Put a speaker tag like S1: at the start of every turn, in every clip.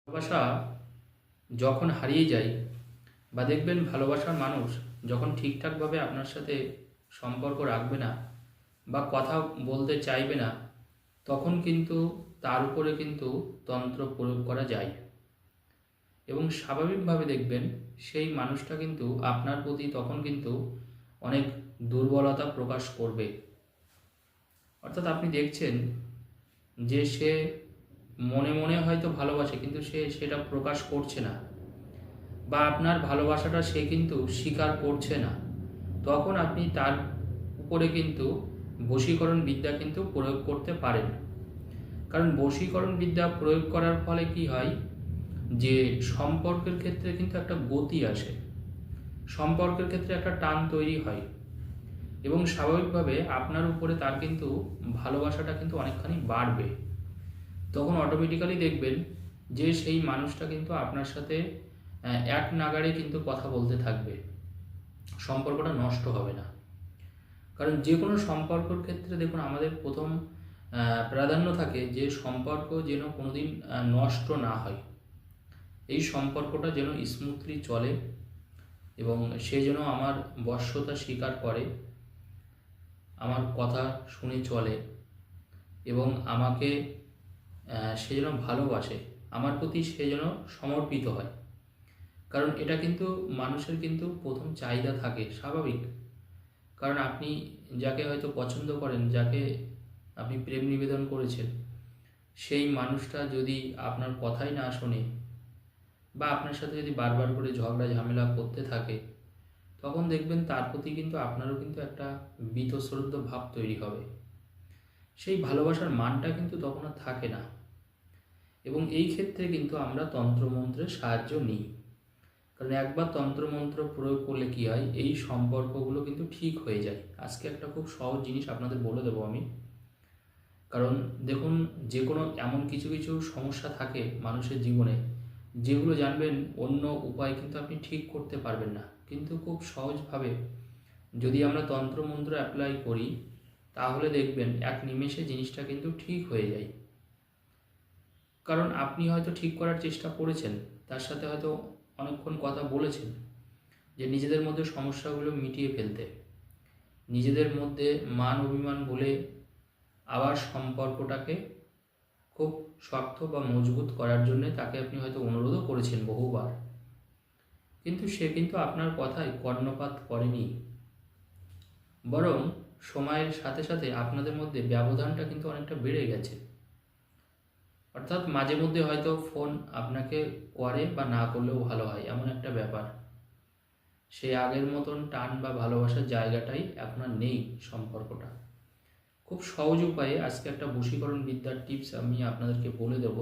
S1: ভালোবাসা যখন হারিয়ে যায় বা দেখবেন ভালোবাসার মানুষ যখন ঠিকঠাকভাবে আপনার সাথে সম্পর্ক রাখবে না বা কথা বলতে চাইবে না, তখন কিন্তু তার উপরে কিন্তু তন্ত্র প্রয়োগ করা যায় এবং স্বাভাবিকভাবে দেখবেন সেই মানুষটা কিন্তু আপনার প্রতি তখন কিন্তু অনেক দুর্বলতা প্রকাশ করবে। অর্থাৎ আপনি দেখছেন যে সে মনে মনে হয়তো ভালোবাসে, কিন্তু সে সেটা প্রকাশ করছে না, বা আপনার ভালোবাসাটা সে কিন্তু স্বীকার করছে না। তখন আপনি তার উপরে কিন্তু বশীকরণ বিদ্যা কিন্তু প্রয়োগ করতে পারেন। কারণ বশীকরণ বিদ্যা প্রয়োগ করার ফলে কি হয়, যে সম্পর্কের ক্ষেত্রে কিন্তু একটা গতি আসে, সম্পর্কের ক্ষেত্রে একটা টান তৈরি হয় এবং স্বাভাবিকভাবে আপনার উপরে তার কিন্তু ভালোবাসাটা কিন্তু অনেকখানি বাড়বে। তখন অটোমেটিক্যালি দেখবেন যে সেই মানুষটা কিন্তু আপনার সাথে এক নাগাড়ে কিন্তু কথা বলতে থাকবে, সম্পর্কটা নষ্ট হবে না। কারণ যে কোনো সম্পর্কের ক্ষেত্রে দেখুন, আমাদের প্রথম প্রাধান্য থাকে যে সম্পর্ক যেন কোনোদিন নষ্ট না হয়, এই সম্পর্কটা যেন স্মুথলি চলে এবং সে যেন আমার বশ্যতা স্বীকার করে, আমার কথা শুনে চলে এবং আমাকে সে যেন ভালোবাসে, আমার প্রতি সে যেন সমর্পিত হয়। কারণ এটা কিন্তু মানুষের কিন্তু প্রথম চাহিদা থাকে, স্বাভাবিক। কারণ আপনি যাকে হয়তো পছন্দ করেন, যাকে আপনি প্রেম নিবেদন করেছেন, সেই মানুষটা যদি আপনার কথাই না শোনে বা আপনার সাথে যদি বারবার করে ঝগড়া ঝামেলা করতে থাকে, তখন দেখবেন তার প্রতি কিন্তু আপনারও কিন্তু একটা বীতশ্রদ্ধ ভাব তৈরি হবে। সেই ভালোবাসার মানটা কিন্তু তখন আর থাকে না। এবং এই ক্ষেত্রে কিন্তু আমরা তন্ত্রমন্ত্রের সাহায্য নিই। কারণ একবার তন্ত্রমন্ত্র প্রয়োগ করলে কি হয়, এই সম্পর্কগুলো কিন্তু ঠিক হয়ে যায়। আজকে একটা খুব সহজ জিনিস আপনাদের বলে দেবো আমি। কারণ দেখুন, যে কোনো এমন কিছু কিছু সমস্যা থাকে মানুষের জীবনে, যেগুলো জানবেন অন্য উপায় কিন্তু আপনি ঠিক করতে পারবেন না, কিন্তু খুব সহজভাবে যদি আমরা তন্ত্রমন্ত্র অ্যাপ্লাই করি, তাহলে দেখবেন এক নিমেষে জিনিসটা কিন্তু ঠিক হয়ে যায়। কারণ আপনি হয়তো ঠিক করার চেষ্টা করেছেন, তার সাথে হয়তো অনেকক্ষণ কথা বলেছেন যে নিজেদের মধ্যে সমস্যাগুলো মিটিয়ে ফেলতে, নিজেদের মধ্যে মান অভিমান বলে আবার সম্পর্কটাকে খুব শক্ত বা মজবুত করার জন্য তাকে আপনি হয়তো অনুরোধও করেছেন বহুবার, কিন্তু সে কিন্তু আপনার কথায় কর্ণপাত করেনি। বরং সময়ের সাথে সাথে আপনাদের মধ্যে ব্যবধানটা কিন্তু অনেকটা বেড়ে গেছে। অর্থাৎ মাঝে মধ্যে হয়তো ফোন আপনাকে করে বা না করলেও ভালো হয়, এমন একটা ব্যাপার। সে আগের মতন টান বা ভালোবাসার জায়গাটাই আপনার নেই সম্পর্কটা। খুব সহজ উপায়ে আজকে একটা বশীকরণ বিদ্যার টিপস আমি আপনাদেরকে বলে দেব,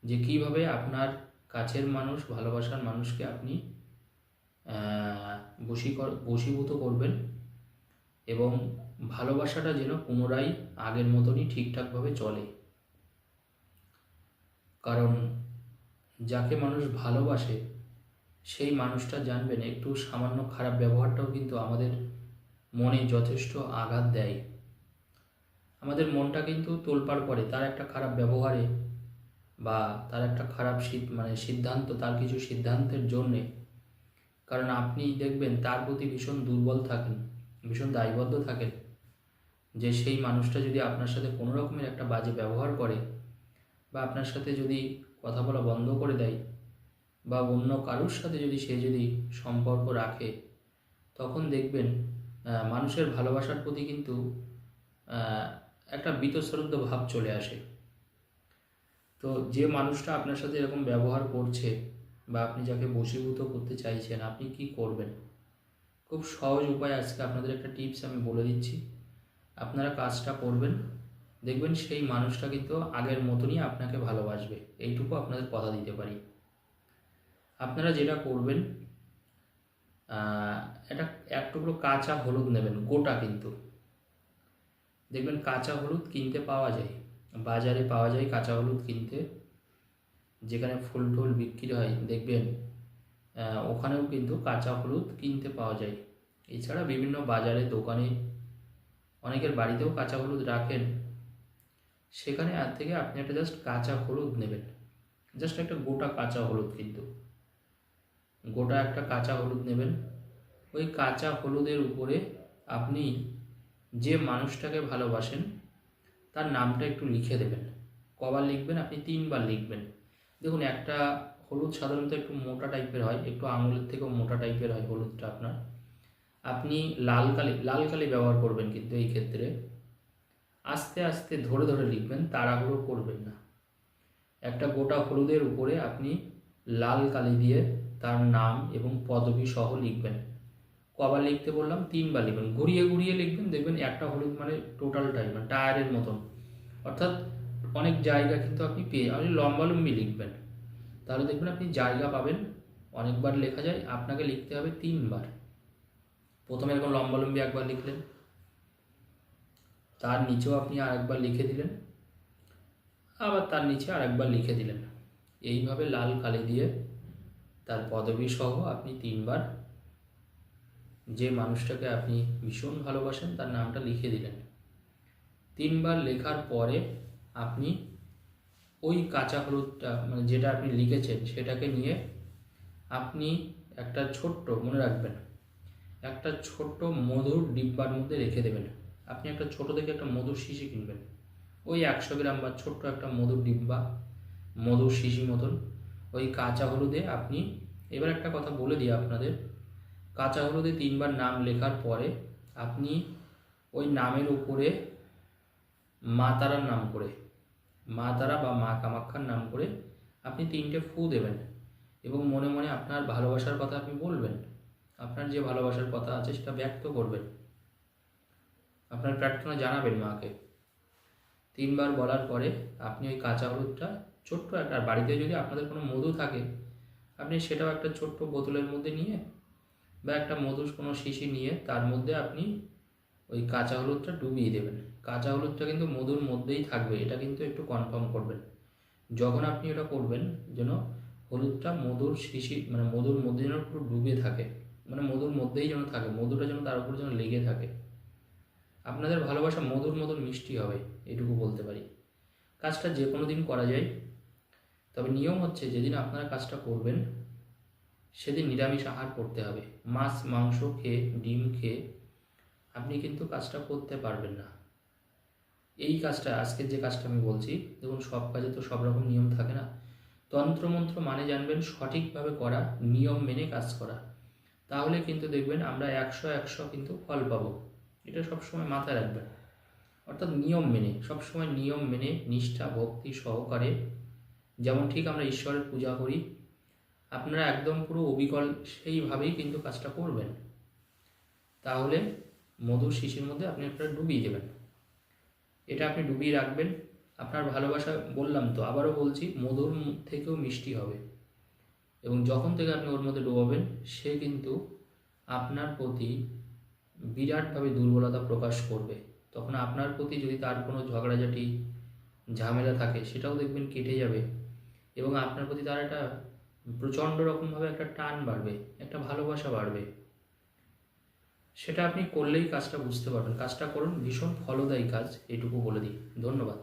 S1: যে কিভাবে আপনার কাছের মানুষ, ভালোবাসার মানুষকে আপনি বশীভূত করবেন এবং ভালোবাসাটা যেন পুনরায় আগের মতনই ঠিকঠাকভাবে চলে। কারণ যাকে মানুষ ভালোবাসে, সেই মানুষটা জানবেন একটু সামান্য খারাপ ব্যবহারটাও কিন্তু আমাদের মনে যথেষ্ট আঘাত দেয়। আমাদের মনটা কিন্তু তোলপাড় করে তার একটা খারাপ ব্যবহারে বা তার একটা খারাপ সিদ্ধান্ত, তার কিছু সিদ্ধান্তের জন্যে। কারণ আপনি দেখবেন তার প্রতি ভীষণ দুর্বল থাকেন, ভীষণ দায়বদ্ধ থাকেন, যে সেই মানুষটা যদি আপনার সাথে কোনো রকমের একটা বাজে ব্যবহার করে বা আপনার সাথে যদি কথা বলা বন্ধ করে দেয় বা অন্য কারোর সাথে যদি সম্পর্ক রাখে, তখন দেখবেন মানুষের ভালোবাসার প্রতি কিন্তু একটা বীতশ্রদ্ধ ভাব চলে আসে। তো যে মানুষটা আপনার সাথে এরকম ব্যবহার করছে বা আপনি যাকে বশীভূত করতে চাইছেন, আপনি কি করবেন? খুব সহজ উপায় আজকে আপনাদের একটা টিপস আমি বলে দিচ্ছি। আপনারা কাজটা করবেন, দেখবেন সেই মানুষটা কিন্তু আগের মতনই আপনাকে ভালোবাসবে, এইটুকু আপনাদের কথা দিতে পারি। আপনারা যেটা করবেন, এটা এক টুকরো কাঁচা হলুদ নেবেন, গোটা কিন্তু। দেখবেন কাঁচা হলুদ কিনতে পাওয়া যায়, বাজারে পাওয়া যায় কাঁচা হলুদ কিনতে, যেখানে ফুল টুল বিক্রি হয় দেখবেন ওখানেও কিন্তু কাঁচা হলুদ কিনতে পাওয়া যায়। এছাড়া বিভিন্ন বাজারে, দোকানে, অনেকের বাড়িতেও কাঁচা হলুদ রাখেন, সেখানে থেকে আপনি একটা জাস্ট কাঁচা হলুদ নেবেন। জাস্ট একটা গোটা কাঁচা হলুদ, কিন্তু গোটা একটা কাঁচা হলুদ নেবেন। ওই কাঁচা হলুদের উপরে আপনি যে মানুষটাকে ভালোবাসেন তার নামটা একটু লিখে দেবেন। কবার লিখবেন? আপনি 3বার লিখবেন। দেখুন, একটা হলুদ সাধারণত একটু মোটা টাইপের হয়, একটু আঙুলের থেকেও মোটা টাইপের হয় হলুদটা আপনার। আপনি লাল কালি ব্যবহার করবেন, কিন্তু এই ক্ষেত্রে আস্তে আস্তে ধরে ধরে লিখবেন, তাড়াহুড়ো করবেন না। একটা গোটা হলুদের উপরে আপনি লাল কালি দিয়ে তার নাম এবং পদবি সহ লিখবেন। কবার লিখতে বললাম? 3বার লিখবেন। ঘুরিয়ে ঘুরিয়ে লিখবেন, দেখবেন একটা হলুদ মানে টোটালটাই মানে টায়ারের মতন, অর্থাৎ অনেক জায়গা কিন্তু আপনি আপনি লম্বালম্বি লিখবেন, তাহলে দেখবেন আপনি জায়গা পাবেন। অনেকবার লেখা যায়, আপনাকে লিখতে হবে 3বার। প্রথমে এরকম লম্বালম্বি একবার লিখলেন, তার নিচেও আপনি আরেকবার লিখে দিলেন, আবার তার নিচে আরেকবার লিখে দিলেন। এইভাবে লাল কালি দিয়ে তার পদবি সহ আপনি 3বার যে মানুষটাকে আপনি ভীষণ ভালোবাসেন তার নামটা লিখে দিলেন। 3বার লেখার পরে আপনি ওই কাঁচা হলুদটা মানে যেটা আপনি লিখেছেন সেটাকে নিয়ে আপনি একটা ছোট্ট, মনে রাখবেন, একটা ছোট্ট মধুর ডিব্বার মধ্যে রেখে দেবেন। আপনি একটা ছোট থেকে একটা মধুর শিশি কিনবেন, ওই 100 গ্রাম বা ছোট্ট একটা মধুর ডিব্বা, মধুর শিশি মতন। ওই কাঁচা হলুদে আপনি, এবার একটা কথা বলে দিই আপনাদের, কাঁচা হলুদে 3বার নাম লেখার পরে আপনি ওই নামের উপরে মা তারার নাম করে, মা তারা বা মা কামাখ্যার নাম করে আপনি 3টে ফু দেবেন এবং মনে মনে আপনার ভালোবাসার কথা আপনি বলবেন। আপনার যে ভালোবাসার কথা আছে সেটা ব্যক্ত করবেন, আপনার প্রার্থনা জানাবেন মাকে। 3বার বলার পরে আপনি ওই কাঁচা হলুদটা ছোট্ট একটা, বাড়িতে যদি আপনাদের কোনো মধু থাকে আপনি সেটাও একটা ছোট্ট বোতলের মধ্যে নিয়ে বা একটা মধুর কোনো শিশি নিয়ে তার মধ্যে আপনি ওই কাঁচা হলুদটা ডুবিয়ে দেবেন। কাঁচা হলুদটা কিন্তু মধুর মধ্যেই থাকবে, এটা কিন্তু একটু কনফার্ম করবেন। যখন আপনি এটা করবেন যেন হলুদটা মধুর শিশি মানে মধুর মধ্যে যেন পুরো ডুবে থাকে, মানে মধুর মধ্যেই যেন থাকে, মধুটা যেন তার উপর যেন লেগে থাকে। আপনাদের ভালোবাসা মধুর মতন মিষ্টি হবে, এটুকু বলতে পারি। কাজটা যে কোনো দিন করা যায়, তবে নিয়ম হচ্ছে যেদিন আপনারা কাজটা করবেন সেদিন নিরামিষ আহার করতে হবে। মাছ মাংস খেয়ে, ডিম খেয়ে আপনি কিন্তু কাজটা করতে পারবেন না। এই কাজটা, আজকের যে কাজটা আমি বলছি, দেখুন সব কাজে তো সব রকম নিয়ম থাকে না। তন্ত্রমন্ত্র মানে জানবেন সঠিকভাবে করা, নিয়ম মেনে কাজ করা, তাহলে কিন্তু দেখবেন আমরা 100 কিন্তু ফল পাবো। এটা সবসময় মাথায় রাখবেন। অর্থাৎ নিয়ম মেনে, সবসময় নিয়ম মেনে নিষ্ঠা ভক্তি সহকারে, যেমন ঠিক আমরা ঈশ্বরের পূজা করি, আপনারা একদম পুরো অবিকল সেইভাবেই কিন্তু কাজটা করবেন। তাহলে মধুর শিশির মধ্যে আপনি আপনারা ডুবিয়ে দেবেন। এটা আপনি ডুবিয়ে রাখবেন। আপনার ভালোবাসা, বললাম তো, আবারও বলছি, মধুর থেকেও মিষ্টি হবে। এবং যখন থেকে আপনি ওর মধ্যে ডোবাবেন সে কিন্তু আপনার প্রতি বিরাটভাবে দুর্বলতা প্রকাশ করবে। তখন আপনার প্রতি যদি তার কোনো ঝগড়াঝাটি ঝামেলা থাকে সেটাও দেখবেন কেটে যাবে এবং আপনার প্রতি তার একটা প্রচণ্ড রকমভাবে একটা টান বাড়বে, একটা ভালোবাসা বাড়বে। সেটা আপনি করলেই কাজটা বুঝতে পারবেন। কাজটা করুন, ভীষণ ফলদায়ী কাজ, এটুকু বলে দিই। ধন্যবাদ।